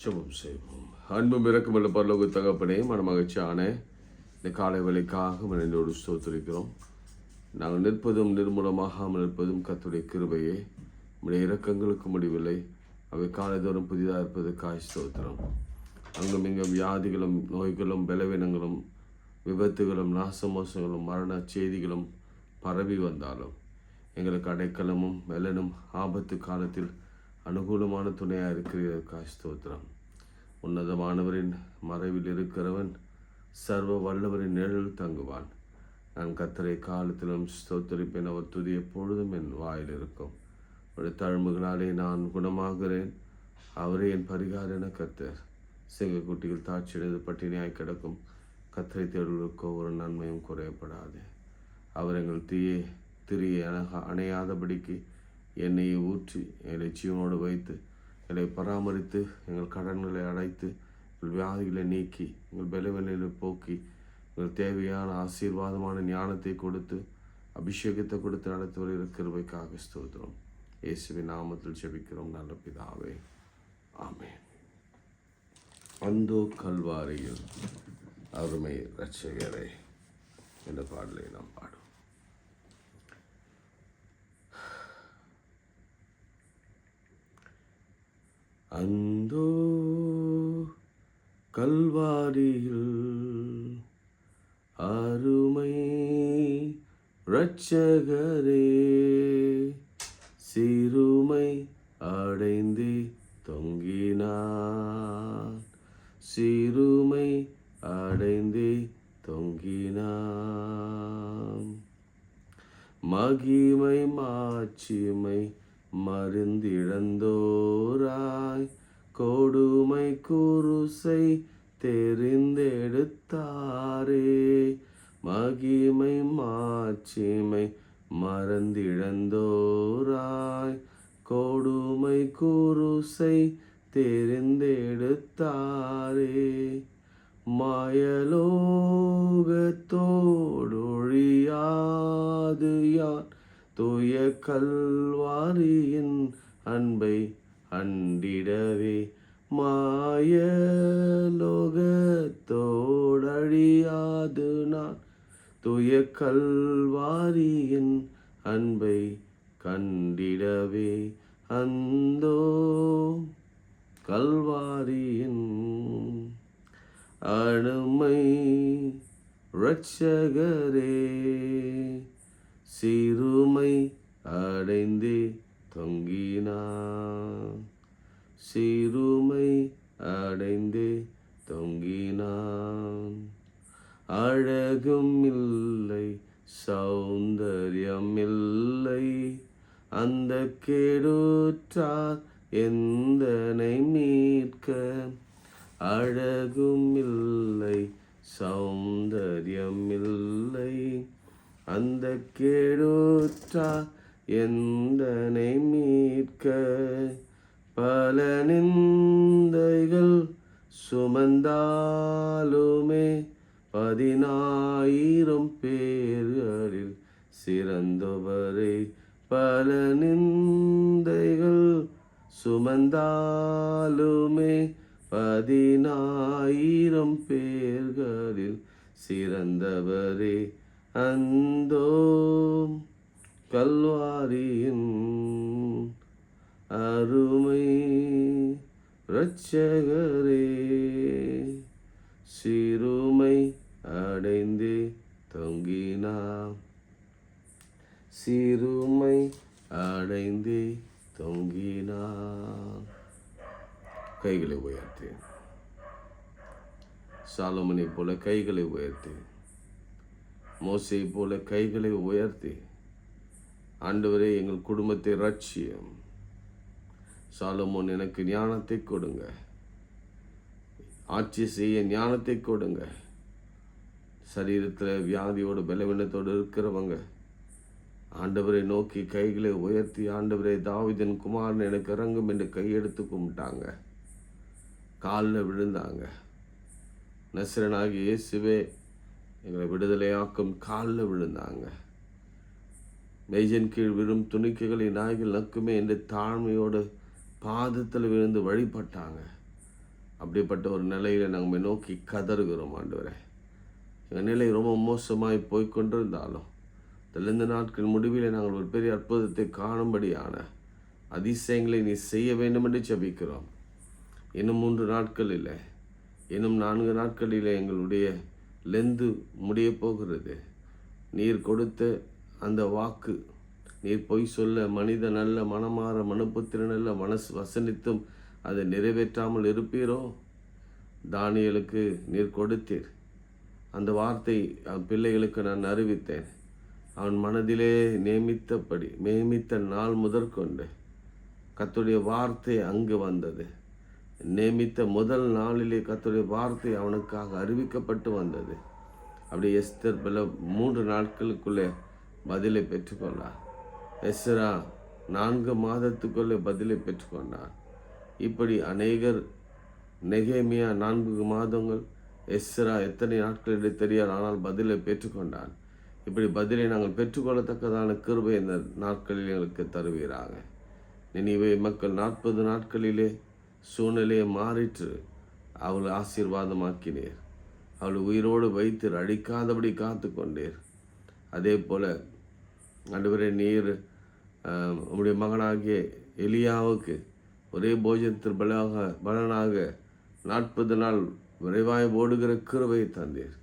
ஜெபம் செய்வோம். அன்பும் இரக்கமுள்ள பரலோக தகப்பனே, மனமகிழ்ச்சியான இந்த காலை வேளைக்காக மனிதோடு ஸ்தோத்திரிக்கிறோம். நாங்கள் நிற்பதும் நிர்மூலமாகாமல் நிற்பதும் கர்த்தருடைய கிருபையே. உடைய இரக்கங்களுக்கு முடிவில்லை. அவை காலைதோறும் புதிதாக இருப்பதற்காக ஸ்தோத்திரம். அங்கும் இங்கும் வியாதிகளும் நோய்களும் பலவீனங்களும் விபத்துகளும் நாசமோசங்களும் மரண செய்திகளும் பரவி வந்தாலும் எங்களுக்கு அடைக்கலமும் மெலனும் ஆபத்து காலத்தில் அனுகூலமான துணையாக இருக்கிறதற்காக ஸ்தோத்திரம். உன்னதமானவரின் மறைவில் இருக்கிறவன் சர்வ வல்லவரின் நிழலில் தங்குவான். நான் கர்த்தரை காலத்திலும் ஸ்தோத்தரிப்பேன், அவர் துதி எப்பொழுதும் என் வாயில் இருக்கும். ஒரு தழும்புகளாலே நான் குணமாகிறேன், அவரே என் பரிகாரன கர்த்தர். சிங்கக்குட்டிகள் தாட்சியடைந்து பட்டினியாய் கிடக்கும் கர்த்தரை தேடுவதற்கோ ஒரு நன்மையும் குறையப்படாது. அவர் எங்கள் திரியை அணையாதபடிக்கு எண்ணெயை ஊற்றி எங்களை ஜீவனோடு வைத்து எங்களை பராமரித்து எங்கள் கடன்களை அடைத்து எங்கள் வியாதிகளை நீக்கி எங்கள் பலவீனங்களை போக்கி எங்கள் தேவையான ஆசீர்வாதமான ஞானத்தை கொடுத்து அபிஷேகத்தை கொடுத்து நடத்துவர் இருக்கிறவைக்காக ஸ்தோத்திரம். இயேசுவின் நாமத்தில் ஜெபிக்கிறோம் நல்ல பிதாவே, ஆமென். அந்தோ கல்வாரியில் அருமை இரட்சகரே என்ற பாடலை நாம் பாடுவோம். அந்தோ கல்வாரியில் அருமை இரட்சகரே, சிறுமை அடைந்து தொங்கினார், சிறுமை அடைந்து தொங்கினார். மகிமை மாட்சிமை மருந்திழந்தோராய் கொடுமை குருசை தெரிந்தெடுத்தாரே. மகிமை மாட்சிமை மறந்திழந்தோராய் கொடுமை குருசை தெரிந்தெடுத்தாரே. மாயலோகத்தோடொழியாது யான் தூய கல்வாரியின் அன்பை அண்டிடவே. மாயலோகத்தோடழியாது நான் தூய கல்வாரியின் அன்பை கண்டிடவே. அந்தோ கல்வாரியின் அருமை இரட்சகரே, சிறுமை அடைந்தே தொங்கினார், சிறுமை அடைந்தே தொங்கினான். அழகும் இல்லை சௌந்தர்யம் இல்லை அந்த கெடுற்றார் எந்தனை மீட்க. அழகும் இல்லை சௌந்தர்யம் இல்லை அந்த கெடுற்றார் எந்தனை மீட்க. பல நிந்தைகள் சுமந்தாலுமே 10,000 பேர்களில் சிறந்தவரே. பல நிந்தைகள் சுமந்தாலுமே 10,000 பேர்களில் சிறந்தவரே. அந்தோ கல்வாரியின் அருமை இரட்சகரே, சிறுமை அடைந்தே தொங்கினார், சிறுமை அடைந்தே தொங்கினார். கைகளை உயர்த்தி சாலமனை போல கைகளை உயர்த்தி, மோசை போல கைகளை உயர்த்தி, ஆண்டவரே எங்கள் குடும்பத்தை ரட்சியம். சாலமோன் எனக்கு ஞானத்தை கொடுங்க, ஆட்சி செய்ய ஞானத்தை கொடுங்க. சரீரத்தில் வியாதியோடு பலவீனத்தோடு இருக்கிறவங்க ஆண்டவரை நோக்கி கைகளை உயர்த்தி, ஆண்டவரே தாவீதின் குமாரன் எனக்கு இறங்கும் என்று கையெடுத்து கும்பிட்டாங்க, காலில் விழுந்தாங்க. நசரனாகிய இயேசுவே எங்களை விடுதலையாக்கும் காலில் விழுந்தாங்க. மெய்ஜன் கீழ் விழும் துணிக்கைகளை நாய்கள் நக்குமே என்று தாழ்மையோடு பாதத்தில் விழுந்து வழிபட்டாங்க. அப்படிப்பட்ட ஒரு நிலையில் நாங்கள் நோக்கி கதறுகிறோம் ஆண்டவரே. எங்கள் நிலை ரொம்ப மோசமாய் போய்கொண்டிருந்தாலும் இந்த நாட்கள் முடிவில் நாங்கள் ஒரு பெரிய அற்புதத்தை காணும்படியான அதிசயங்களை நீ செய்ய வேண்டும் என்று ஜெபிக்கிறோம். இன்னும் 3 நாட்கள் இல்லை, இன்னும் 4 நாட்களில் எங்களுடைய லெந்து முடிய போகிறது. நீர் கொடுத்த அந்த வாக்கு, நீர் பொய் சொல்ல மனித நல்ல மனமாற மனுப்புத்திரனல்ல மனசு வசனித்தும் அதை நிறைவேற்றாமல் இருப்பீரோ? தானியேலுக்கு நீர் கொடுத்தீர். அந்த வார்த்தை பிள்ளைகளுக்கு நான் அறிவித்தேன். அவன் மனதிலே நியமித்த நாள் முதற்கொண்டு கர்த்தருடைய வார்த்தை அங்கு வந்தது. நியமித்த முதல் நாளிலே கர்த்தருடைய வார்த்தை அவனுக்காக அறிவிக்கப்பட்டு வந்தது. அப்படி எஸ்தர் 3 நாட்களுக்குள்ளே பதிலை பெற்றுக்கொண்டார். எஸ்ரா 4 மாதத்துக்குள்ளே பதிலை பெற்றுக்கொண்டார். இப்படி அநேகர், நெகேமியா 4 மாதங்கள், எஸ்ரா எத்தனை நாட்கள் என்று தெரியாது, ஆனால் பதிலை பெற்றுக்கொண்டான். இப்படி பதிலை நாங்கள் பெற்றுக்கொள்ளத்தக்கதான கிருபை இந்த நாட்களில் எங்களுக்கு தருவீராக. நினிவே மக்கள் 40 நாட்களிலே சூழ்நிலையை மாறிற்று. அவள் ஆசீர்வாதமாக்கினீர். அவள் உயிரோடு வைத்து அழிக்காதபடி காத்து கொண்டீர். அதே போல் ஆண்டவரே, நீர் உம்முடைய மகனாகிய எலியாவுக்கு ஒரே போஜனத்தில் பலனாக 40 நாள் விரைவாய் ஓடுகிற கிருபையை தந்தீர்.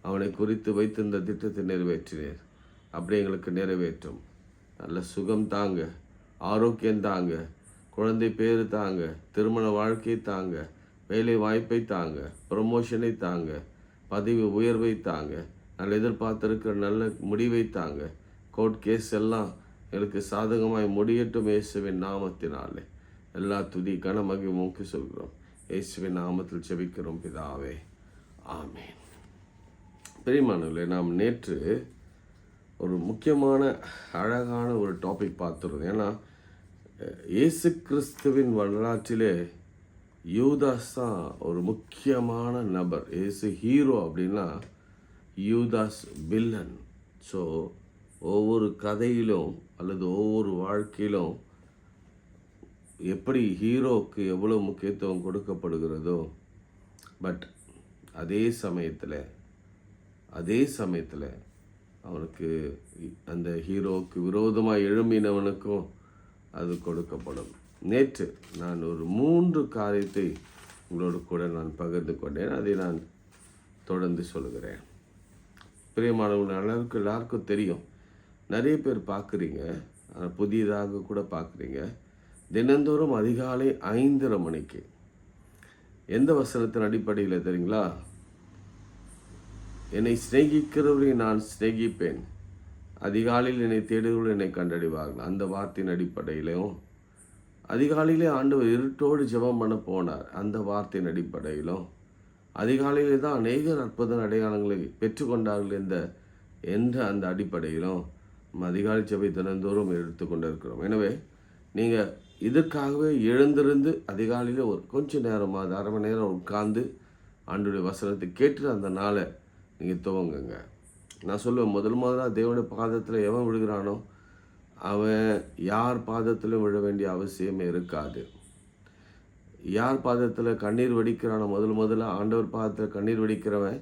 அவனை குறித்து வைத்திருந்த திட்டத்தை நிறைவேற்றினீர். அப்படி எங்களுக்கு நிறைவேற்றும். நல்ல சுகம் தாங்க, ஆரோக்கியம் தாங்க, குழந்தை பேரு தாங்க, திருமண வாழ்க்கை தாங்க, வேலை வாய்ப்பை தாங்க, ப்ரமோஷனை தாங்க, பதவி உயர்வை தாங்க, நல்ல எதிர்பார்த்திருக்கிற நல்ல முடிவை தாங்க. கோர்ட் கேஸ் எல்லாம் எங்களுக்கு சாதகமாய் முடியட்டும். இயேசுவின் நாமத்தினாலே எல்லா துதி கனமகிமுக்கு சொல்கிறோம். இயேசுவின் நாமத்தில் ஜெபிக்கிறோம் பிதாவே, ஆமேன். பிரியமானவர்களே, நாம் நேற்று ஒரு முக்கியமான அழகான ஒரு டாபிக் பார்த்துருந்தோம். ஏன்னா இயேசு கிறிஸ்துவின் வரலாற்றிலே யூதாஸ் தான் ஒரு முக்கியமான நபர். இயேசு ஹீரோ அப்படின்னா யூதாஸ் வில்லன். ஸோ ஒவ்வொரு கதையிலும் அல்லது ஒவ்வொரு வாழ்க்கையிலும் எப்படி ஹீரோவுக்கு எவ்வளோ முக்கியத்துவம் கொடுக்கப்படுகிறதோ, பட் அதே சமயத்தில் அவனுக்கு அந்த ஹீரோவுக்கு விரோதமாக எழும்பினவனுக்கும் அது கொடுக்கப்படும். நேற்று நான் ஒரு 3 காரியத்தை உங்களோடு கூட நான் பகிர்ந்து கொண்டேன். அதை நான் தொடர்ந்து சொல்கிறேன். பிரியமானவர்கள், அளவுக்கு எல்லாருக்கும் தெரியும். நிறைய பேர் பார்க்குறீங்க, புதியதாக கூட பார்க்குறீங்க. தினந்தோறும் அதிகாலை 5:30 மணிக்கு எந்த வசனத்தின் அடிப்படையில் தெரியுங்களா? என்னை சிநேகிக்கிறவரை நான் சிநேகிப்பேன், அதிகாலையில் என்னை தேடுகிறவர்கள் என்னை கண்டடைவார்கள். அந்த வார்த்தையின் அடிப்படையிலும் அதிகாலையிலே ஆண்டவர் இருட்டோடு ஜெபம் பண்ண போனார். அந்த வார்த்தையின் அடிப்படையிலும் அதிகாலையிலே தான் அநேகர் அற்புத அடையாளங்களை பெற்றுக்கொண்டார்கள் என்ற அந்த அடிப்படையிலும் அதிகாலை ஜெபை தினந்தோறும் எடுத்துக்கொண்டு இருக்கிறோம். எனவே நீங்கள் இதற்காகவே எழுந்திருந்து அதிகாலையில் ஒரு கொஞ்சம் நேரமாக 1/2 மணி நேரம் உட்கார்ந்து ஆண்டவருடைய வசனத்தை கேட்டு அந்த நாளை நீங்கள் துவங்குங்க. நான் சொல்லுவேன், முதலாக தேவனுடைய பாதத்தில் எவன் விழுகிறானோ அவன் யார் பாதத்திலும் விழ வேண்டிய அவசியமே இருக்காது. யார் பாதத்தில் கண்ணீர் வடிக்கிறானோ, முதல்ல ஆண்டவர் பாதத்தில் கண்ணீர் வடிக்கிறவன்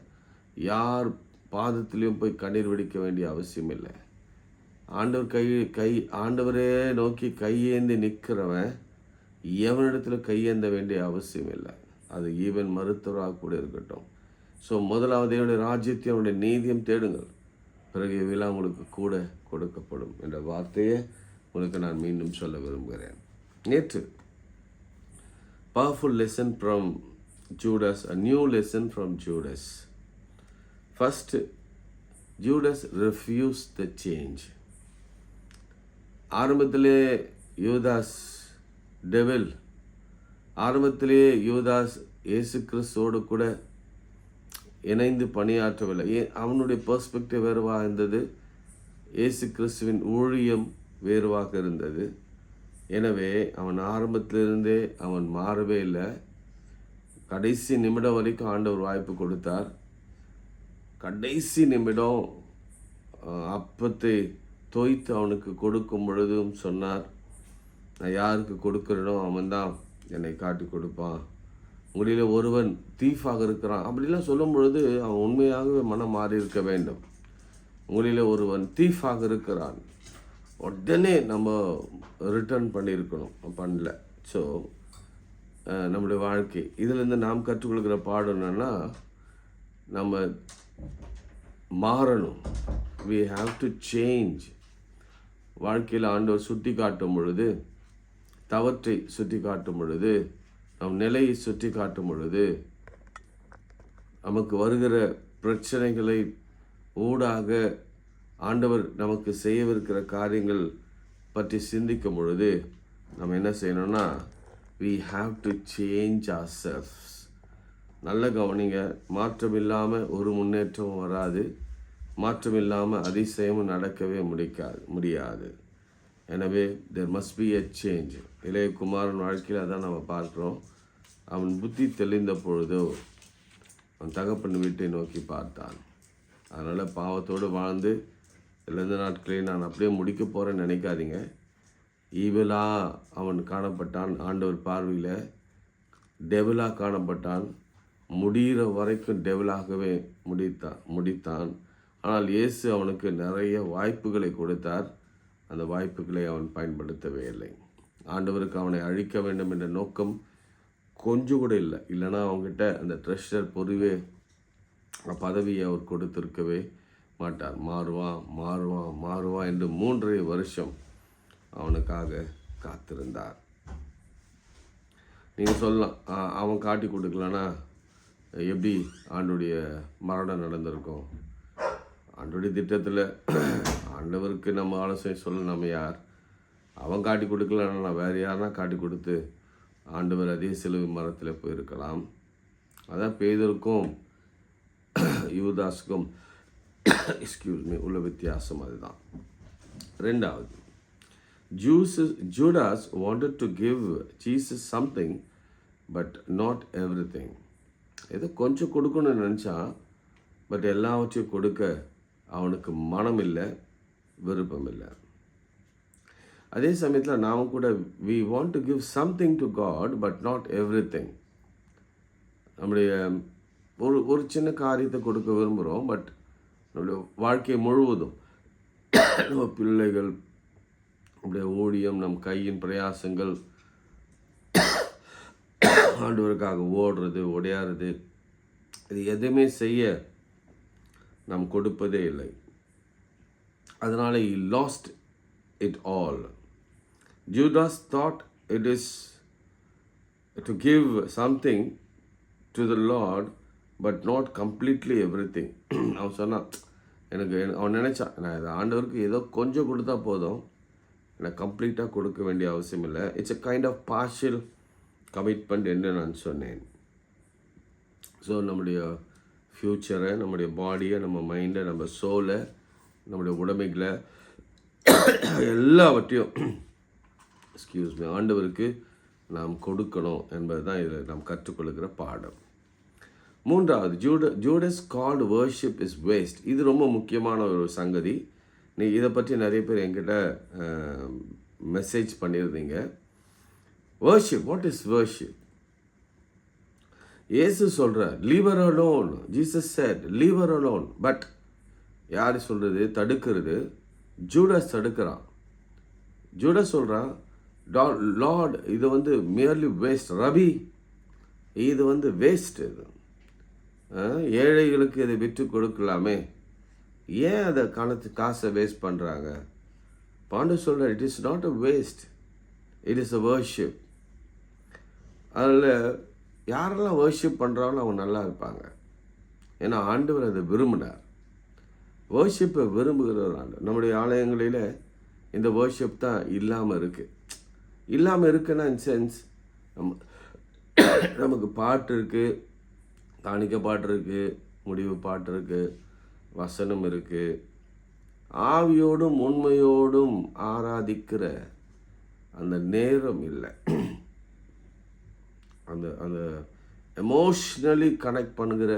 யார் பாதத்திலையும் போய் கண்ணீர் வடிக்க வேண்டிய அவசியம் இல்லை. ஆண்டவரே நோக்கி கையேந்தி நிற்கிறவன் எவனிடத்தில் கையேந்த வேண்டிய அவசியம் இல்லை. அது ஈவன் மருத்துவராக கூட இருக்கட்டும். ஸோ முதலாவது என்னுடைய ராஜ்யத்தையும் அவனுடைய நீதியும் தேடுங்கள், பிறகு இவையெல்லாம் உங்களுக்கு கூட கொடுக்கப்படும் என்ற வார்த்தையை உங்களுக்கு நான் மீண்டும் சொல்ல விரும்புகிறேன். நேற்று powerful lesson from Judas, a new lesson from Judas. First, Judas refused the change. ஆரம்பத்திலே யூதாஸ் டெவில், ஆரம்பத்திலே யூதாஸ் இயேசு கிறிஸ்துவோடு கூட இணைந்து பணியாற்றவில்லை. அவனுடைய பெர்ஸ்பெக்டிவ் வேறுவாக இருந்தது, இயேசு கிறிஸ்துவின் ஊழியம் வேறுவாக இருந்தது. எனவே அவன் ஆரம்பத்திலிருந்தே அவன் மாறவே இல்லை. கடைசி நிமிடம் வரைக்கும் ஆண்டவர் வாய்ப்பு கொடுத்தார். கடைசி நிமிடம் அப்பத்தை தோய்த்து அவனுக்கு கொடுக்கும் பொழுதும் சொன்னார், நான் யாருக்கு கொடுக்கிறனோ அவன் தான் என்னை காட்டி கொடுப்பான் உங்களிலே ஒருவன் தீஃபாக இருக்கிறான் அப்படிலாம் சொல்லும் பொழுது அவன் உண்மையாகவே மனம் மாறி இருக்க வேண்டும். உங்களிலே ஒருவன் தீஃபாக இருக்கிறான், உடனே நம்ம ரிட்டர்ன் பண்ணியிருக்கணும், பண்ணல. ஸோ நம்முடைய வாழ்க்கை இதிலேருந்து நாம் கற்றுக்கொள்கிற பாடம் என்னென்னா, நம்ம மாறணும். we have to change. வாழ்க்கையில் ஆண்டவர் சுட்டி காட்டும் பொழுது, தவற்றை சுட்டி காட்டும் பொழுது, நம் நிலையை சுட்டி காட்டும் பொழுது, நமக்கு வருகிற பிரச்சனைகளை ஊடாக ஆண்டவர் நமக்கு செய்யவிருக்கிற காரியங்கள் பற்றி சிந்திக்கும் பொழுது நம்ம என்ன செய்யணும்னா, we have to change ourselves. நல்ல கவனிங்க, மாற்றம் இல்லாமல் ஒரு முன்னேற்றமும் வராது, மாற்றம் இல்லாமல் அதிசயமும் நடக்கவே முடியாது. எனவே there must be a change. இளைய குமாரன் வாழ்க்கையில் அதான் நம்ம பார்க்குறோம். அவன் புத்தி தெளிந்த பொழுதோ அவன் தகப்பன் வீட்டை நோக்கி பார்த்தான். அதனால் பாவத்தோடு வாழ்ந்து இழந்த நாட்களை நான் அப்படியே முடிக்க போகிறேன்னு நினைக்காதீங்க. ஈவலாக அவன் காணப்பட்டான், ஆண்டவர் பார்வையில் டெவலாக காணப்பட்டான். முடிகிற வரைக்கும் டெவலாகவே முடித்தான். ஆனால் இயேசு அவனுக்கு நிறைய வாய்ப்புகளை கொடுத்தார். அந்த வாய்ப்புகளை அவன் பயன்படுத்தவே இல்லை. ஆண்டவருக்கு அவனை அழிக்க வேண்டும் என்ற நோக்கம் கொஞ்சம் கூட இல்லை. இல்லைனா அவங்ககிட்ட அந்த ட்ரெஷர் பொறிவே பதவியை அவர் கொடுத்திருக்கவே மாட்டார். மாறுவான் என்று 3.5 வருஷம் அவனுக்காக காத்திருந்தார். நீங்கள் சொல்லலாம், அவன் காட்டி கொடுக்கலன்னா எப்படி ஆண்டுடைய மரணம் நடந்திருக்கும்? ஆண்டுடைய திட்டத்தில் ஆண்டவருக்கு நம்ம ஆலோசனை சொல்ல நம்ம யார்? அவன் காட்டி கொடுக்கலன்னா வேறு யாருன்னா காட்டி கொடுத்து ஆண்டவர் அதே சிலுவை மரத்தில் போயிருக்கலாம். அதான் பேதருக்கும் யூதாஸுக்கும் உள்ள வித்தியாசம் அதுதான். ரெண்டாவது, Judas wanted to give Jesus something but not everything. ஏதோ கொஞ்சம் கொடுக்கணும்னு நினச்சான், பட் எல்லாவற்றையும் கொடுக்க அவனுக்கு மனம் இல்லை, விருப்பம் இல்லை. அதே சமயத்தில் நாம் கூட we want to give something to God but not everything. நம்முடைய ஒரு சின்ன காரியத்தை கொடுக்க விரும்புகிறோம், பட் நம்முடைய வாழ்க்கை முழுவதும் நம்ம பிள்ளைகள், நம்முடைய ஊழியம், நம் கையின் பிரயாசங்கள், ஆண்டவருக்காக ஓடுறது ஓடையாடுறது, இது எதுவுமே செய்ய நாம் கொடுப்பதே இல்லை. அதனால் he lost it all. Judas thought it is to give something to the Lord but not completely everything. அவன் சொன்னான், அவன் நினச்சான், நான் இது ஆண்டவருக்கு ஏதோ கொஞ்சம் கொடுத்தா போதும், எனக்கு கம்ப்ளீட்டாக கொடுக்க வேண்டிய அவசியம் இல்லை. It's a kind of partial commitment என்று நான் சொன்னேன். ஸோ நம்முடைய ஃப்யூச்சரை, நம்முடைய பாடியை, நம்ம மைண்டை, நம்ம சோலை, நம்முடைய உடைமைகளை எல்லாவற்றையும் ஆண்டவருக்கு நாம் கொடுக்கணும் என்பது தான் இதில் நாம் கற்றுக்கொள்கிற பாடம். மூன்றாவது, Judas called worship is waste. இது ரொம்ப முக்கியமான ஒரு சங்கதி. இதை பற்றி நிறைய பேர் என்கிட்ட மெசேஜ் பண்ணியிருந்தீங்க. Worship, what is worship? இயேசு சொல்கிற leave her alone. Jesus set leave her alone. But யார் சொல்கிறது? தடுக்கிறது ஜூடாஸ் தடுக்கிறான். ஜூடாஸ் சொல்கிறான், லார்ட் இது வந்து மியர்லி வேஸ்ட். ரபி இது வந்து வேஸ்ட். இது ஏழைகளுக்கு இதை விட்டு கொடுக்கலாமே, ஏன் அதை காசை வேஸ்ட் பண்ணுறாங்க? பாண்டு சொல்கிற it is not a waste, it is a worship. அதில் யாரெல்லாம் வர்ஷிப் பண்ணுறாங்களோ அவங்க நல்லா இருப்பாங்க. ஏன்னா ஆண்டவர் அதை விரும்பினார். வர்ஷிப்பை விரும்புகிற ஒரு ஆண்டு. நம்முடைய ஆலயங்களில் இந்த வர்ஷிப் தான் இல்லாமல் இருக்குது. இல்லாமல் இருக்குன்னா இன் சென்ஸ் நமக்கு பாட்டு இருக்குது, காணிக்க பாட்டு இருக்குது, முடிவு பாட்டு இருக்குது, வசனம் இருக்குது. ஆவியோடும் உண்மையோடும் ஆராதிக்கிற அந்த நேரம் இல்லை. அந்த அந்த எமோஷ்னலி கனெக்ட் பண்ணுகிற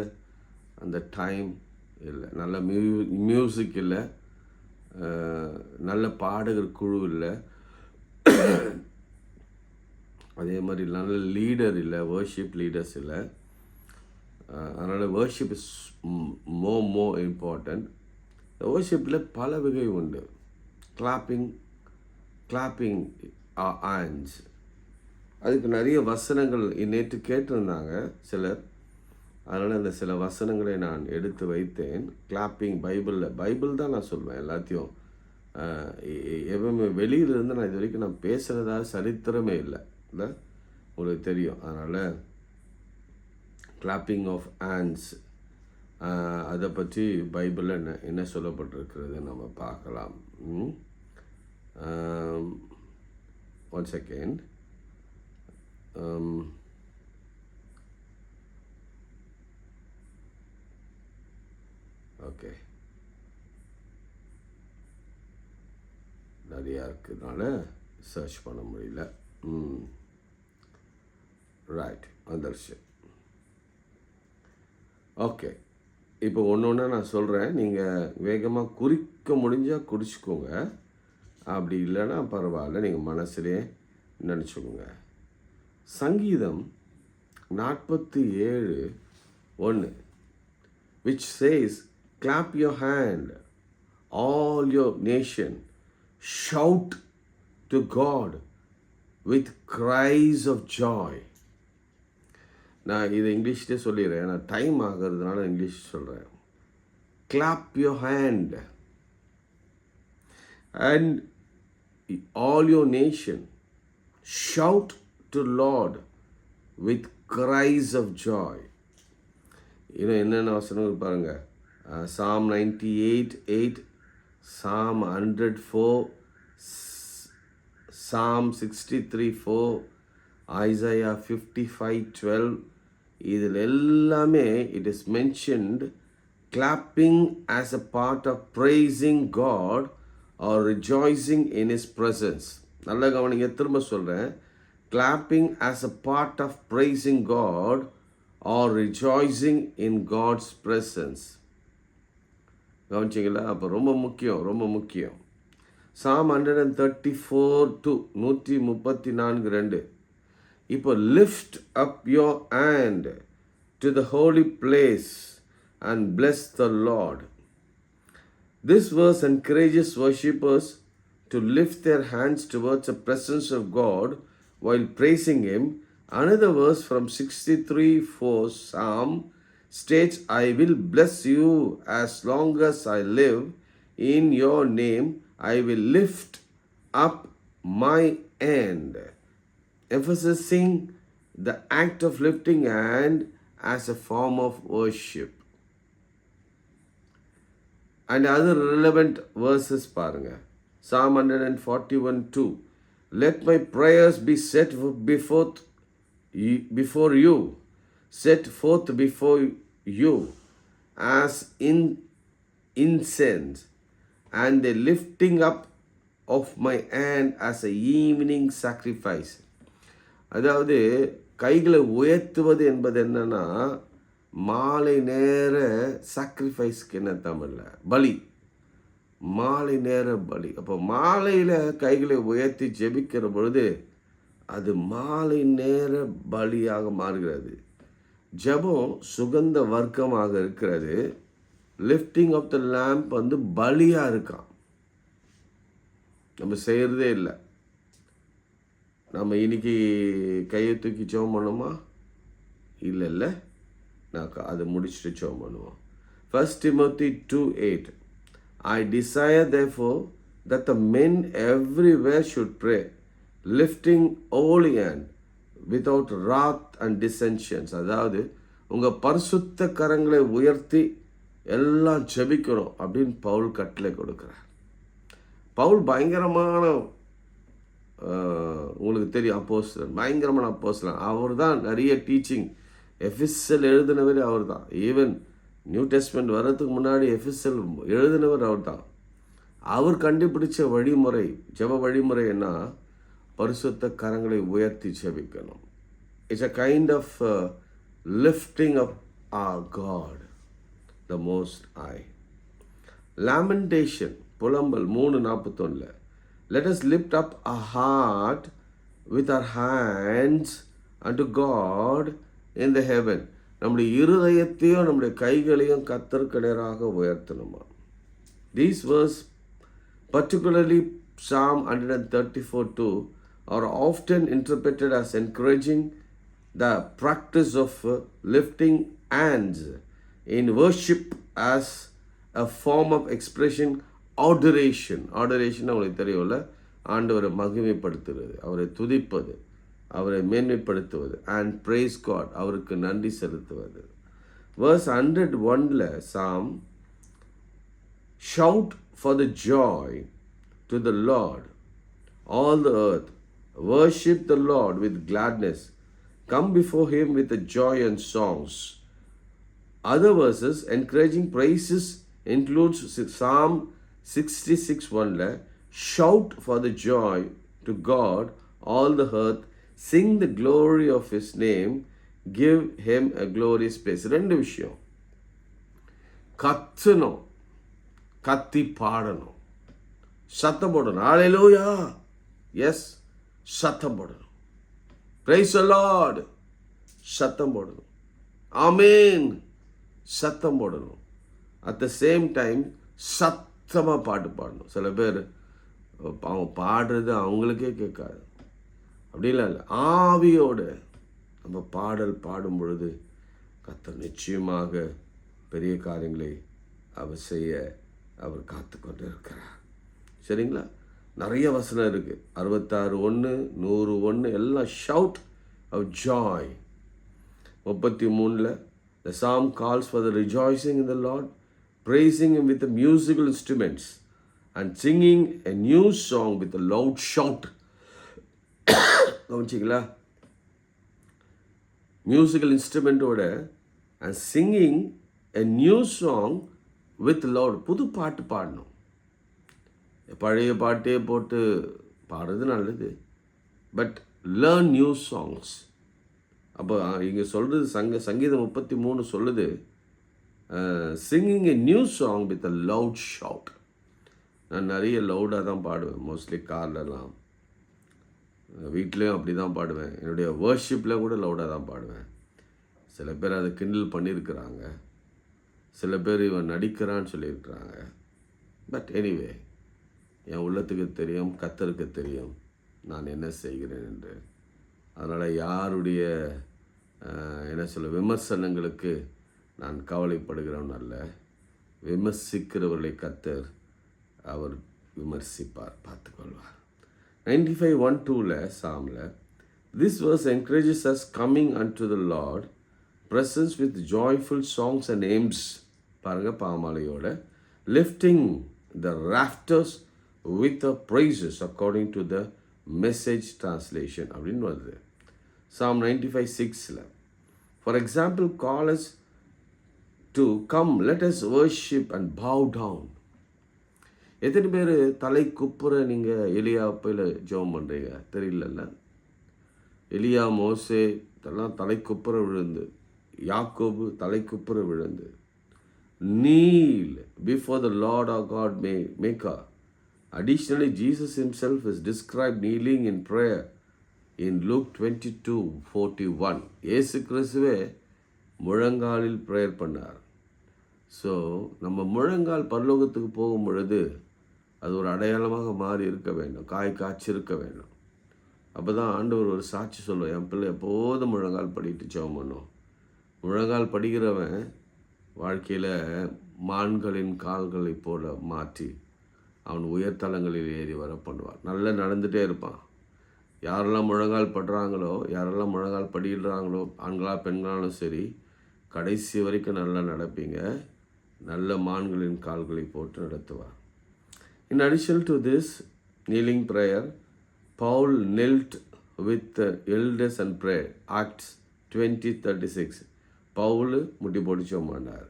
அந்த டைம் இல்லை. நல்ல மியூசிக் இல்லை, நல்ல பாடகர் குழு இல்லை, அதே மாதிரி நல்ல லீடர் இல்லை, வர்ஷிப் லீடர்ஸ் இல்லை. அதனால் வர்ஷிப் இஸ் மோர் இம்பார்ட்டண்ட். வர்ஷிப்பில் பல வகை உண்டு. கிளாப்பிங் ஹேண்ட்ஸ், அதுக்கு நிறைய வசனங்கள் நேற்று கேட்டிருந்தாங்க சிலர். அதனால் அந்த சில வசனங்களை நான் எடுத்து வைத்தேன். கிளாப்பிங் பைபிள் தான் நான் சொல்வேன் எல்லாத்தையும். எப்பவுமே வெளியிலிருந்து நான் இது வரைக்கும் நான் பேசுகிறதா சரித்திரமே இல்லை, உங்களுக்கு தெரியும். அதனால் கிளாப்பிங் ஆஃப் ஹேண்ட்ஸ் அதை பற்றி பைபிளில் என்ன சொல்லப்பட்டிருக்கிறது நம்ம பார்க்கலாம். One second. ஓகே, நிறையா இருக்கிறதுனால சர்ச் பண்ண முடியல. ரைட், வந்துருச்சு. ஓகே, இப்போ ஒன்று ஒன்று நான் சொல்கிறேன். நீங்கள் வேகமாக குறிக்க முடிஞ்சால் குறிச்சிக்கோங்க, அப்படி இல்லைன்னா பரவாயில்ல, நீங்கள் மனசுலே நினச்சிக்கோங்க. சங்கீதம் 47:1 which says, clap your hand, all your nation, shout to God with cries of joy. நான் இதை இங்கிலீஷ்லேயே சொல்லிடுறேன், நான் டைம் ஆகிறதுனால இங்கிலீஷ் சொல்கிறேன். clap your hand and all your nation, shout to Lord with cries of joy. இன்னும் என்னென்ன வசனங்கள் பாருங்கள். Psalm 98:8, Psalm 104, Psalm 63:4, Isaiah 55:12. இதில் எல்லாமே it is mentioned clapping as a part of praising God or rejoicing in His presence. நல்ல கவனிங்க, திரும்ப சொல்கிறேன். clapping as a part of praising God or rejoicing in God's presence. கவனிச்சிங்களா? அப்போ ரொம்ப முக்கியம். Psalm 134:2, 134:2. இப்போ lift up your hand to the holy place and bless the Lord. This verse encourages worshippers to lift their hands towards the presence of God while praising Him. Another verse from 63:4 Psalm states, I will bless you as long as I live. In your name I will lift up my hand, emphasizing the act of lifting hand as a form of worship. And other relevant verses பாருங்க. Psalm 141:2. Let my prayers be set forth before you, set forth before you as incense, and the lifting up of my hand as a evening sacrifice. அதாவது கைகளை உயர்த்துவது என்பது என்னன்னா, மாலை நேர சாக்ரிஃபைஸ்க்கு என்ன தமிழில் பலி, மாலை நேர பலி. அப்போ மாலையில் கைகளை உயர்த்தி ஜெபிக்கிற பொழுது அது மாலை நேர பலியாக மாறுகிறது. ஜெபம் சுகந்த வர்க்கமாக இருக்கிறது. லிஃப்டிங் ஆஃப் த லேம்ப் வந்து பலியாக இருக்கான். நம்ம செய்கிறதே இல்லை. நம்ம இன்னைக்கு கையை தூக்கி ஜெபம் பண்ணுமா? இல்லை, நான் அதை முடிச்சுட்டு ஜெபம் பண்ணுவோம். 1 Timothy 2:8. I desire therefore that the men everywhere should pray, lifting holy hand without wrath and dissensions. அதாவது உங்கள் பரிசுத்த கரங்களை உயர்த்தி எல்லாம் ஜெபிக்கணும் அப்படின்னு பவுல் கட்டளை கொடுக்குறார். பவுல் பயங்கரமான, உங்களுக்கு தெரியும், அப்போஸ்தலன், பயங்கரமான அப்போஸ்தலன். அவர் தான் நிறைய டீச்சிங், எஃபெசல் எழுதினவர் அவர் தான். ஈவன் நியூ டெஸ்ட்மெண்ட் வர்றதுக்கு முன்னாடி எஃபெசல் எழுதினவர் அவர் தான். அவர் கண்டுபிடிச்ச வழிமுறை, ஜெப வழிமுறை என்ன? பரிசுத்த கரங்களை உயர்த்தி ஜெபிக்கணும். It's a kind of lifting up our God the most high. Lamentation, புலம்பல் 3:41. Let us lift up our heart with our hands unto God in the heaven. நம்முடைய இருதயத்தையும் நம்முடைய கைகளையும் கர்த்தருக்கு நேராக உயர்த்தணுமா. These verse, particularly Psalm 134:2, are often interpreted as encouraging the practice of lifting hands in worship as a form of expression, adoration. Adoration உங்களுக்கு தெரியும்ல, ஆண்டவரை மகிமைப்படுத்துவது, அவரை துதிப்பது, அவரை மேன்மைப்படுத்துவது, and praise God, அவருக்கு நன்றி செலுத்துவது. Verse 101ல Psalm, shout for the joy to the Lord, all the earth, worship the Lord with gladness, come before him with the joy and songs. Other verses encouraging praises includes Psalm 66:1, shout for the joy to God, all the earth, sing the glory of his name, give him a glorious place. ரெண்டு விஷயம், கத்தணும், கத்தி பாடணும், சத்தம் போடணும். ஹல்லேலூயா, S, சத்தம் போடணும். Praise the Lord, சத்தம் போடணும். ஆமென், சத்தம் போடணும். அட் த சேம் டைம் சத்தமாக பாட்டு பாடணும். சில பேர் அவங்க பாடுறது அவங்களுக்கே கேட்காது, அப்படிலாம் இல்லை. ஆவியோடு நம்ம பாடல் பாடும் பொழுது கர்த்தர் நிச்சயமாக பெரிய காரியங்களை அவர் செய்ய அவர் காத்து கொண்டு இருக்கிறார். சரிங்களா? நிறைய வசனம் இருக்குது. 66:1, 101 எல்லாம் ஷவுட் ஆஃப் ஜாய். 33ல் the psalm calls for the rejoicing in the Lord, praising him with the musical instruments and singing a new song with a loud shout. கவனிச்சிங்களா? மியூசிக்கல் இன்ஸ்ட்ருமெண்ட்டோட and singing a new song with loud, புது பாட்டு பாடணும். பழைய பாட்டே போட்டு பாடுறது நல்லது, பட் லேர்ன் நியூ சாங்ஸ். அப்போ இங்கே சொல்கிறது சங்கீதம் 33 சொல்லுது, singing a new song with a loud shout. நான் நிறைய லவுடாக தான் பாடுவேன், மோஸ்ட்லி கார்லலாம், வீட்லேயும் அப்படி தான் பாடுவேன். என்னுடைய வர்ஷிப்பில் கூட லவுடாக தான் பாடுவேன். சில பேர் அதை கிண்டல் பண்ணியிருக்கிறாங்க, சில பேர் இவன் நடிக்கிறான்னு சொல்லியிருக்கிறாங்க. பட் எனிவே, என் உள்ளத்துக்கு தெரியும், கர்த்தருக்கு தெரியும் நான் என்ன செய்கிறேன் என்று. அதனால் யாருடைய என்ன சொல்ல விமர்சனங்களுக்கு நான் கவலைப்படுகிறவன் அல்ல. விமர்சிக்கிறவர்களை கர்த்தர் அவர் விமர்சிப்பார், பார்த்துக்கொள்வார். 95:1-2ல் சாமில் this verse encourages us coming unto the Lord presence with joyful songs and hymns. பாருங்கள், பாமாலையோட lifting the rafters with the praises according to the message translation அப்படின்னு வருது. Psalm 95:6ல் for example call us to come let us worship and bow down. எத்தனை பேர் தலை குப்புற நீங்கள் எலியா அப்பையில் ஜெபம் பண்ணுறீங்க தெரியலல்ல? எலியா, மோசே இதெல்லாம் தலை குப்புற விழுந்து, யாக்கோபு தலை குப்புற விழுந்து, kneel before the Lord our God maker. Additionally, Jesus himself is described kneeling in prayer in Luke 22:41. இயேசு கிறிஸ்துவே முழங்காலில் ப்ரேயர் பண்ணார். ஸோ நம்ம முழங்கால் பரலோகத்துக்கு போகும் பொழுது அது ஒரு அடையாளமாக மாறி இருக்க வேண்டும், காய்ச்சிருக்க வேண்டும். அப்போ தான் ஆண்டவர் ஒரு சாட்சி சொல்லுவோம், என் பிள்ளை எப்போதும் முழங்கால் படிட்டு ஜெபம் பண்ணும். முழங்கால் படிக்கிறவன் வாழ்க்கையில் மான்களின் கால்களை போல மாற்றி அவன் உயர்தலங்களில் ஏறி வர பண்ணுவான். நல்லா நடந்துகிட்டே இருப்பான். யாரெல்லாம் முழங்கால் படுறாங்களோ, யாரெல்லாம் முழங்கால் படிக்கிறாங்களோ, ஆண்களா பெண்களாலும் சரி, கடைசி வரைக்கும் நல்லா நடப்பீங்க. நல்ல மான்களின் கால்களை போட்டு நடத்துவார். In addition to this kneeling prayer, Paul knelt with the elders and prayed. Acts 20:36. Pavul முட்டி போட்டு ஜெபம் பண்ணார்.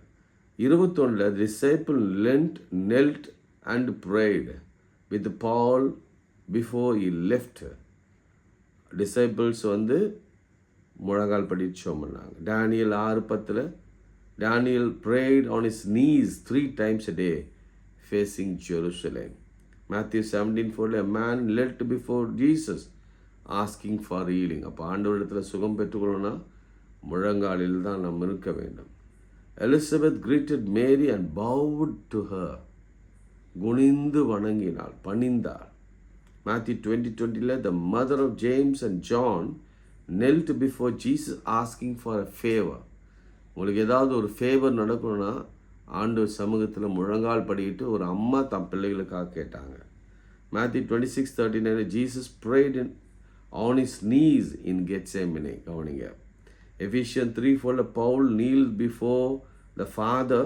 21ல் disciple knelt and prayed with Paul before he left. Disciples முழங்கால் படித்து ஜெபம் பண்ணாங்க. Daniel 6:10 Daniel prayed on his knees 3 times a day facing Jerusalem. Matthew 17:4 a man knelt before Jesus asking for healing. அப்போ ஆண்டவரிடத்தில் சுகம் பெற்றுக்கொள்ளணும்னா முழங்காலில் தான் நாம் இருக்க வேண்டும். Elizabeth greeted Mary and bowed to her. குனிந்து வணங்கினாள், பணிந்தாள். Matthew 20:20 the mother of James and John knelt before Jesus asking for a favor. உங்களுக்கு ஏதாவது ஒரு ஃபேவர் நடக்கணும்னா ஆண்டவர் சமூகத்தில் முழங்கால் படிக்கிட்டு ஒரு அம்மா தன் பிள்ளைகளுக்காக கேட்டாங்க. Matthew 26:39 Jesus prayed on his knees in Gethsemane. கவனிங்க. Ephesians 3:4 Paul kneeled before the Father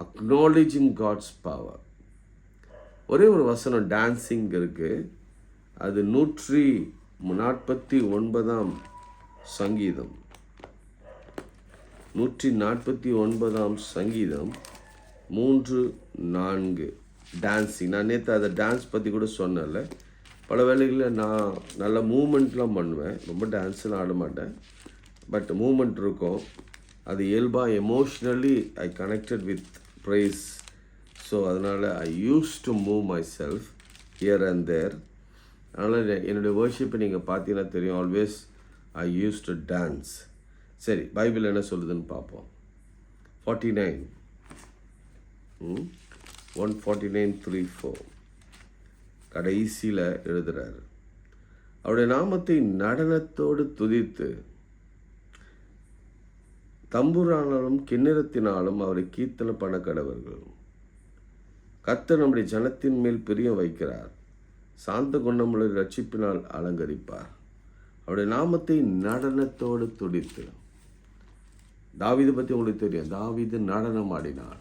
acknowledging God's power. ஒரே ஒரு வசனம் டான்ஸிங் இருக்கு. அது 149 சங்கீதம். 149 சங்கீதம் 3-4 டான்ஸிங். நான் நேற்று அதை டான்ஸ் பற்றி கூட சொன்னேன்ல. பல வேளைகளில் நான் நல்ல மூமெண்ட்லாம் பண்ணுவேன், ரொம்ப டான்ஸ்லாம் ஆட மாட்டேன், பட் மூமெண்ட் இருக்கும். அது இயல்பாக emotionally I connected with praise. So அதனால் I use to move my self here and there. அதனால் என்னுடைய வர்ஷிப்பை நீங்கள் பார்த்தீங்கன்னா தெரியும், always I use to dance. சரி, பைபிள் என்ன சொல்லுதுன்னு பார்ப்போம். 49 149:3-4 கடைசியில் எழுதுகிறாரு, அவருடைய நாமத்தை நடனத்தோடு துதித்து தம்புரானாலும் கிண்ணறத்தினாலும் அவரை கீர்த்தனை பண்ண கடவர்கள். கர்த்தர் நம்முடைய ஜனத்தின் மேல் பிரியம் வைக்கிறார், சாந்த குணமுள்ள ரட்சிப்பினால் அலங்கரிப்பார். அவருடைய நாமத்தை நடனத்தோடு துதித்து. தாவீதை பற்றி உங்களுக்கு தெரியும், தாவீது நடனம் ஆடினார்.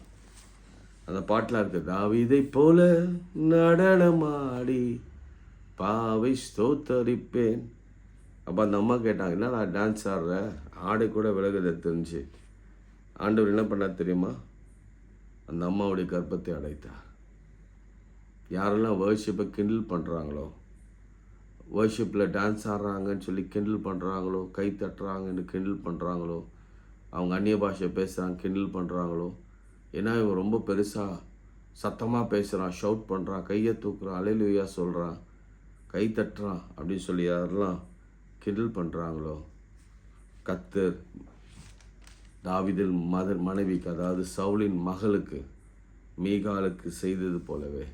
அந்த பாட்டில் இருக்கு, தாவீதை போல நடனமாடி பாவை ஸ்தோத்தரிப்பேன். அப்போ அந்த அம்மா கேட்டாங்க, என்ன நான் டான்ஸ் ஆடுறேன், ஆடை கூட விலகுதை தெரிஞ்சு. ஆண்டவர் என்ன பண்ணார் தெரியுமா? அந்த அம்மாவுடைய கர்ப்பத்தை அடைத்தார். யாரெல்லாம் வர்ஷிப்பை கிண்டில் பண்ணுறாங்களோ, வர்ஷிப்பில் டான்ஸ் ஆடுறாங்கன்னு சொல்லி கிண்டில் பண்ணுறாங்களோ, கை தட்டுறாங்கன்னு கிண்டில் பண்ணுறாங்களோ, அவங்க அந்நிய பாஷை பேசுகிறாங்க கிண்டில் பண்ணுறாங்களோ, ஏன்னா இவன் ரொம்ப பெருசாக சத்தமாக பேசுகிறான், ஷவுட் பண்ணுறான், கையை தூக்குறான், அல்லேலூயா சொல்கிறான், கை தட்டுறான் அப்படின்னு சொல்லி யாரெல்லாம் கிண்டில் பண்ணுறாங்களோ, கர்த்தர் தாவீதின் மனைவிக்கு, அதாவது சவுலின் மகளுக்கு மீகாலுக்கு செய்தது போலவே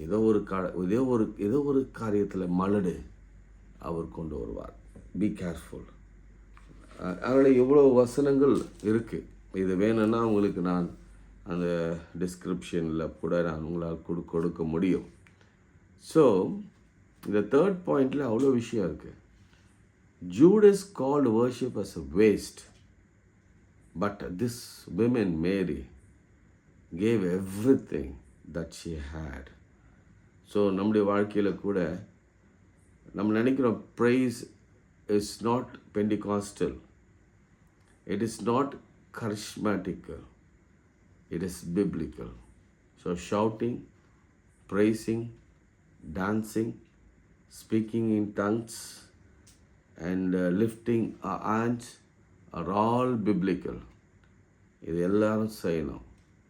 ஏதோ ஒரு காரியத்தில் மலடு அவர் கொண்டு வருவார். Be careful. அதனால் இவ்வளோ வசனங்கள் இருக்குது. இது வேணும்னா உங்களுக்கு நான் அந்த டிஸ்கிரிப்ஷனில் கூட நான் உங்களால் கொடுக்க முடியும். ஸோ இந்த தேர்ட் பாயிண்டில் அவ்வளோ விஷயம் இருக்குது. Judas called worship as a waste, but this woman Mary gave everything that she had. So நம்முடைய வாழ்க்கையில் கூட நம்ம நினைக்கிறோம், praise is not Pentecostal, it is not charismatical, it is biblical. So shouting, praising, dancing, speaking in tongues and lifting our hands are all biblical. இது எல்லாரும் செய்யணும்.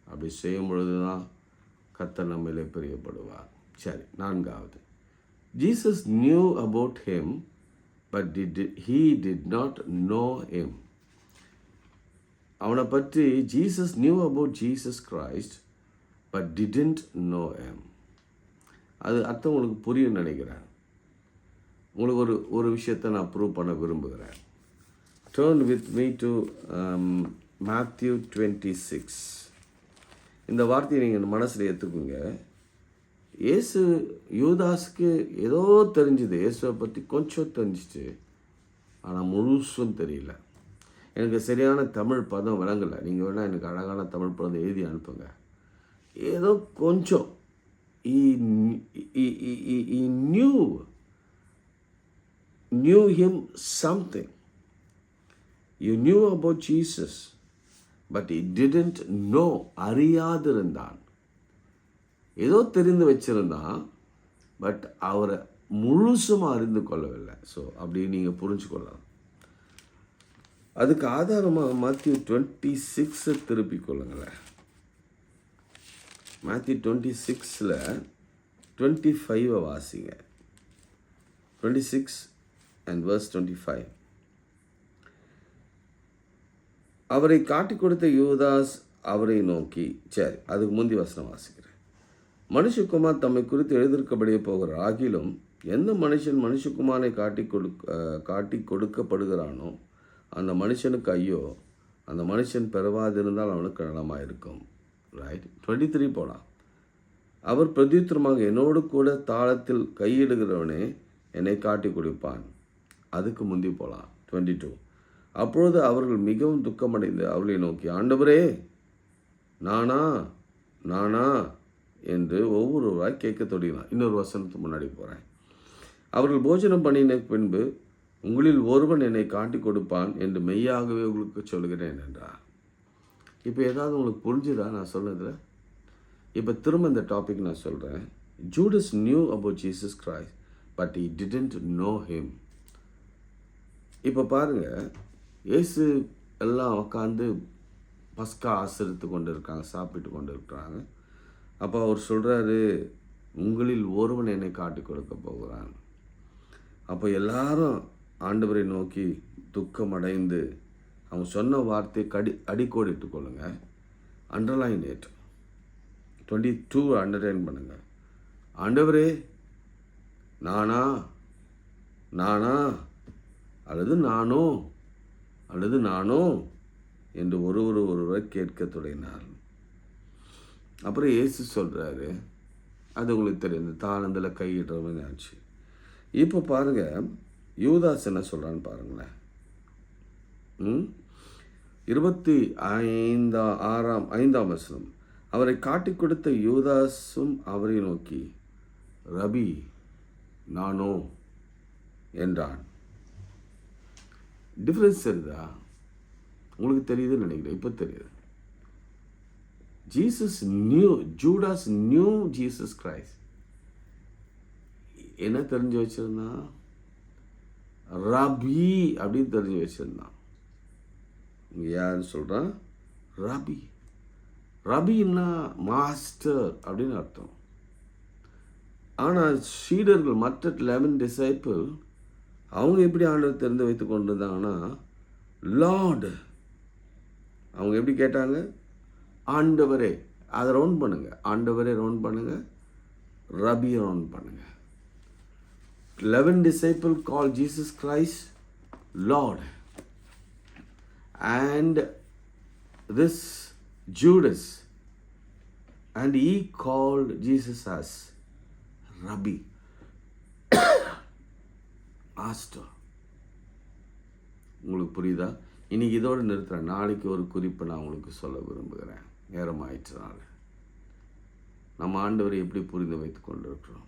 அப்படி செய்யும் பொழுது தான் கர்த்தர் நம்மிலே பிரியப்படுவார். சரி, 4வது, Jesus knew about him but he did not know him. அவனை பற்றி Jesus knew about Jesus Christ but didn't know him. அது அர்த்தம் உங்களுக்கு புரியும் நினைக்கிறேன். உங்களுக்கு ஒரு விஷயத்தை நான் ப்ரூவ் பண்ண விரும்புகிறேன். Turn with me to Matthew 26. இந்த வார்த்தையை நீங்கள் மனசில் ஏற்றுக்குங்க. இயேசு யூதாஸுக்கு ஏதோ தெரிஞ்சுது, இயேசுவை பற்றி கொஞ்சம் தெரிஞ்சிச்சு, ஆனால் முழுசும் தெரியல. எனக்கு சரியான தமிழ் பதம் விளங்கலை. நீங்கள் வேணால் எனக்கு அழகான தமிழ் பதம் எழுதி அனுப்புங்க. ஏதோ கொஞ்சம் he knew him something. You knew about Jesus, but he didn't know. அறியாதிருந்தான். ஏதோ தெரிந்து வச்சிருந்தான், பட் அவரை முழுசுமாக அறிந்து கொள்ளவில்லை. ஸோ அப்படி நீங்கள் புரிஞ்சுக்கொள்ளலாம். அதுக்கு ஆதாரமாக Matthew 26 திருப்பிக் கொள்ளுங்களேன். Matthew 26 25 வாசிங்க. 26 and verse 25. அவரை காட்டிக் கொடுத்த யூதாஸ் அவரை நோக்கி, சரி அதுக்கு முந்தி வசனம் வாசிக்கிறேன். மனுஷகுமார் தம்மை குறித்து எழுதியிருக்கபடியே போகிற ஆகிலும் எந்த மனுஷன் மனுஷகுமாரை காட்டி கொடுக்கப்படுகிறானோ அந்த மனுஷனுக்கு ஐயோ, அந்த மனுஷன் பெறவாதிருந்தால் அவனுக்கு நலமாக இருக்கும். ரைட். 23 போலாம். அவர் பிரதியுத்தரமாக, என்னோடு கூட தாளத்தில் கையிடுகிறவனே என்னை காட்டி கொடுப்பான். அதுக்கு முந்தி போகலாம். 22. அப்பொழுது அவர்கள் மிகவும் துக்கமடைந்து அவர்களை நோக்கி, ஆண்டவரே நானா நானா என்று ஒவ்வொருவராய் கேட்க தொடங்கினார். இன்னொரு வசனத்துக்கு முன்னாடி போகிறேன். அவர்கள் போஜனம் பண்ணின பின்பு, உங்களில் ஒருவன் என்னை காட்டி கொடுப்பான் என்று மெய்யாகவே உங்களுக்கு சொல்கிறேன் என்றார். இப்போ ஏதாவது உங்களுக்கு புரிஞ்சுதா நான் சொன்னதில்? இப்போ திரும்ப இந்த டாபிக் நான் சொல்கிறேன். Judas knew about Jesus Christ, but he didn't know him. இப்போ பாருங்கள், இயேசு எல்லாம் உட்காந்து பஸ்கா ஆசரித்து கொண்டு இருக்காங்க, சாப்பிட்டு கொண்டு இருக்கிறாங்க. அப்போ அவர் சொல்கிறாரு, உங்களில் ஒருவன் என்னை காட்டி கொடுக்க போகிறான். அப்போ எல்லாரும் ஆண்டவரை நோக்கி துக்கம் அடைந்து அவங்க சொன்ன வார்த்தையை அடிக்கோடிட்டு கொள்ளுங்க. Underline it. 22 அண்டர்லைன் பண்ணுங்க. ஆண்டவரே நானா நானா அல்லது நானோ அல்லது நானோ என்று ஒருவர் கேட்க தொடங்கினார். அப்புறம் இயேசு சொல்கிறாரு, அது உங்களுக்கு தெரியும், இந்த தாளந்தில் கையிடுறவங்க ஆச்சு. இப்போ பாருங்கள், யூதாஸ் என்ன சொல்கிறான்னு பாருங்களேன். 25 வசனம். அவரை காட்டி கொடுத்த யூதாசும் அவரை நோக்கி, ரபி நானோ என்றான். டிஃப்ரென்ஸ் தெரியுதா? உங்களுக்கு தெரியுதுன்னு நினைக்கிறேன். இப்போ தெரியுது. Judas new Jesus Christ. என்ன தெரிஞ்சு வச்சிருந்தான்? ரபி அப்படின்னு தெரிஞ்சு வச்சிருந்தான். இங்கே யாருன்னு சொல்கிறான்? ரபி. ரபின்னா மாஸ்டர் அப்படின்னு அர்த்தம். ஆனால் சீடர்கள், மற்ற 11 டிசைபிள், அவங்க எப்படி ஆண்டவர் தெரிந்து வைத்து கொண்டு இருந்தாங்கன்னா, லார்டு. அவங்க எப்படி கேட்டாங்க? ஆண்டவரே. அதை ரவுண்ட் பண்ணுங்க. ஆண்டவரே ரவுண்ட் பண்ணுங்க, ரபியை ரவுண்ட் பண்ணுங்க. 11 disciples called Jesus Christ Lord, and this Judas, and he called Jesus as Rabbi, Master. உங்களுக்கு புரியுதா? இன்னைக்கு இதோடு நிறுத்துறேன். நாளைக்கு ஒரு குறிப்பை நான் உங்களுக்கு சொல்ல விரும்புகிறேன். நேரம் ஆயிடுச்சுனால நம்ம ஆண்டவரை எப்படி புரிந்து வைத்து கொண்டிருக்கிறோம்?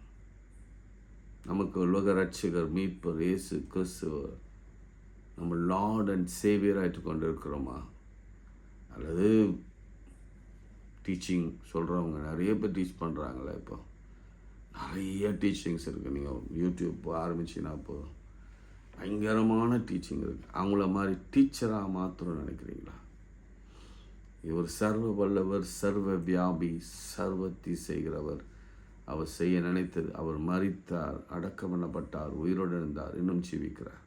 நமக்கு உலக ரட்சகர் மீட்பர் இயேசு கிறிஸ்துவர் நம்ம லார்ட் அண்ட் சேவியராகிட்டு கொண்டு இருக்கிறோமா? அல்லது டீச்சிங் சொல்கிறவங்க நிறைய பேர் டீச் பண்ணுறாங்களே. இப்போ நிறைய டீச்சிங்ஸ் இருக்குது. நீங்கள் யூடியூப் ஆரம்பிச்சிங்கன்னா இப்போ பயங்கரமான டீச்சிங் இருக்குது. அவங்கள மாதிரி டீச்சராக மாத்திரம் நினைக்கிறீங்களா? இவர் சர்வ வல்லவர், சர்வ வியாபி, சர்வத்தை செய்கிறவர். அவர் செய்ய நினைத்தது. அவர் மரித்தார், அடக்கம் பண்ணப்பட்டார், உயிரோடு இருந்தார், இன்னும் ஜீவிக்கிறார்.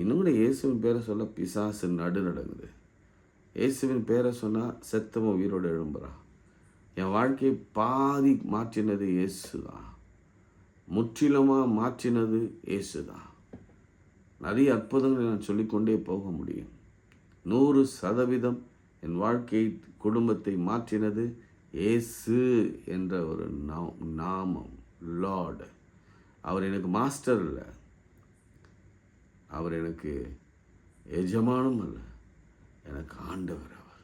இன்னும் கூட இயேசுவின் பேரை சொல்ல பிசாசு நடுநடுங்குது. இயேசுவின் பேரை சொன்னால் செத்தவன் உயிரோடு எழும்புறான். என் வாழ்க்கையை பாதி மாற்றினது இயேசு தான். முற்றிலுமாக மாற்றினது இயேசு தான். நிறைய அற்புதங்களை நான் சொல்லிக்கொண்டே போக முடியும். 100% என் வாழ்க்கை குடும்பத்தை மாற்றினது இயேசு என்ற ஒரு நாமம், லார்டு. அவர் எனக்கு மாஸ்டர் இல்லை, அவர் எனக்கு எஜமானம் அல்ல, எனக்கு ஆண்டவர். அவர்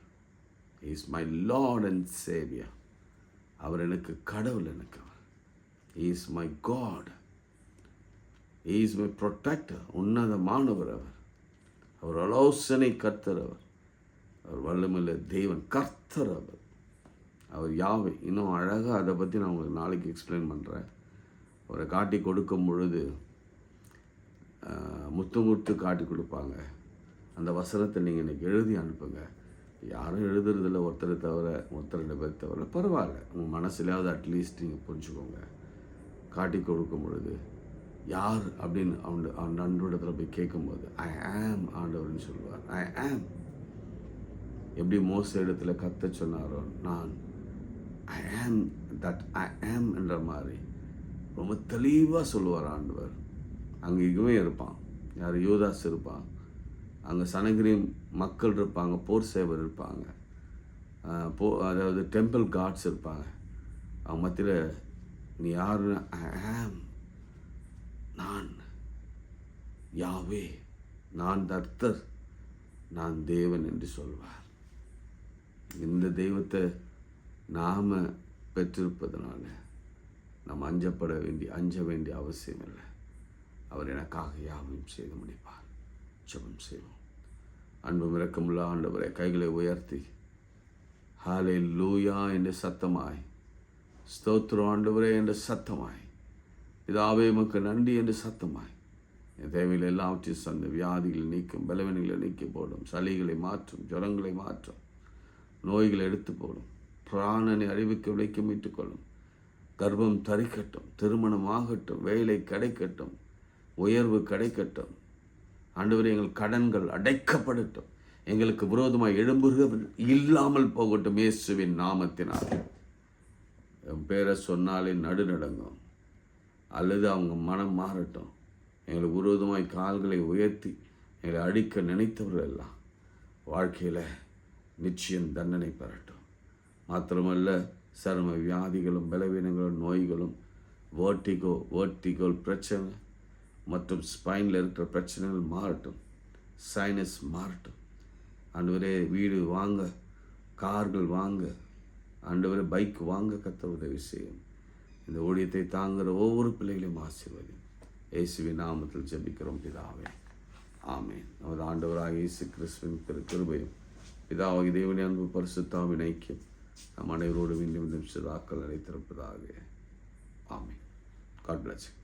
is my Lord and saviour. அவர் எனக்கு கடவுள். எனக்கு அவர் is my God. Is my protector. உன்னதமானவர் அவர். அவர் ஆலோசனை கர்த்தர். அவர் வல்லமையுள்ள தேவன், கர்த்தர். அவர் யாவே. இன்னும் அழகாக அதை பற்றி நான் உங்களுக்கு நாளைக்கு எக்ஸ்பிளைன் பண்ணுறேன். அவரை காட்டி கொடுக்கும் பொழுது முத்து காட்டி கொடுப்பாங்க. அந்த வசனத்தை நீங்கள் இன்றைக்கி எழுதி அனுப்புங்க. யாரும் எழுதுறதில்ல, ஒருத்தரை தவிர, ஒருத்தர் 2 பேர் தவிர. பரவாயில்ல, உங்கள் மனசுலையாவது அட்லீஸ்ட் நீங்கள் புரிஞ்சுக்கோங்க. காட்டி கொடுக்கும் பொழுது யார் அப்படின்னு அவன் நண்பரிடத்தில் போய் கேட்கும்போது ஐ ஆம் ஆண்டவர்னு சொல்லுவார். ஐ ஆம். எப்படி மோச இடத்துல கத்த சொன்னாரோ, நான் ஐ ஆம் தட் ஐ ஆம் என்ற மாதிரி ரொம்ப தெளிவாக சொல்லுவார் ஆண்டவர். அங்கே இவன் இருப்பான், யார் யூதாஸ் இருப்பான், அங்கே சனகிரிம் மக்கள் இருப்பாங்க, போர் சேவர் இருப்பாங்க, அதாவது டெம்பிள் காட்ஸ் இருப்பாங்க. அவங்க மத்தியில் நீ யாருன்னு ஐ ஆம், நான் யாவே, நான் கர்த்தர், நான் தேவன் என்று சொல்வார். இந்த தெய்வத்தை நாம் பெற்றிருப்பதனால நாம் அஞ்ச வேண்டிய அவசியம் இல்லை. அவர் எனக்காக யாவையும் செய்து முடிப்பார். ஜெபம் செய்வோம். அன்பும் இரக்கமுள்ள ஆண்டவரை, கைகளை உயர்த்தி ஹல்லேலூயா என்று சத்தமாய், ஸ்தோத்திரம் ஆண்டவரே என்று சத்தமாய், பிதாவே உமக்கு நன்றி என்று சத்தமாய், என் தேவையில் எல்லாவற்றையும் சொந்த வியாதிகளை நீக்கும், பலவீனங்களை நீக்கி போடும், சளிகளை மாற்றும், ஜுரங்களை மாற்றும், நோய்களை எடுத்து போடும், பிராணனை அறிவுக்கு விலைக்கு மீட்டுக்கொள்ளும், கர்ப்பம் தரிக்கட்டும், திருமணம் ஆகட்டும், வேலை கிடைக்கட்டும், உயர்வு கிடைக்கட்டும், ஆண்டவரே எங்கள் கடன்கள் அடைக்கப்படட்டும், எங்களுக்கு விரோதமாக எழும்புகள் இல்லாமல் போகட்டும் இயேசுவின் நாமத்தினால். என் பேரை சொன்னாலே நடுநடங்கும், அல்லது அவங்க மனம் மாறட்டும். எங்களுக்கு விரோதமாய் கால்களை உயர்த்தி எங்களை அடிக்க நினைத்தவர்கள் எல்லாம் வாழ்க்கையில் நிச்சயம் தண்டனை பெறட்டும். மாத்திரமல்ல, சரும வியாதிகளும் பலவீனங்களும் நோய்களும் வேர்ட்டிகோ பிரச்சனை மற்றும் ஸ்பைனில் இருக்கிற பிரச்சனைகள் மாறட்டும், சைனஸ் மாறட்டும். ஆண்டவரே, வீடு வாங்க, கார்கள் வாங்க, ஆண்டவரே பைக் வாங்க கர்த்தர் உதவி செய்யும். இந்த ஊழியத்தை தாங்குகிற ஒவ்வொரு பிள்ளைகளையும் ஆசீர்வதி. இயேசுவின் நாமத்தில் ஜெபிக்கிறோம் பிதாவே, ஆமென். நமது ஆண்டவராக இயேசு கிறிஸ்துவின் கிருபையும் பிதாவாகிய தேவனின் அன்பு பரிசுத்தாவின் ஐக்கியம் நம் அனைவரோடு மீண்டும் சதாக்கள் நிலைத்திருப்பதாக. ஆமென். God bless you.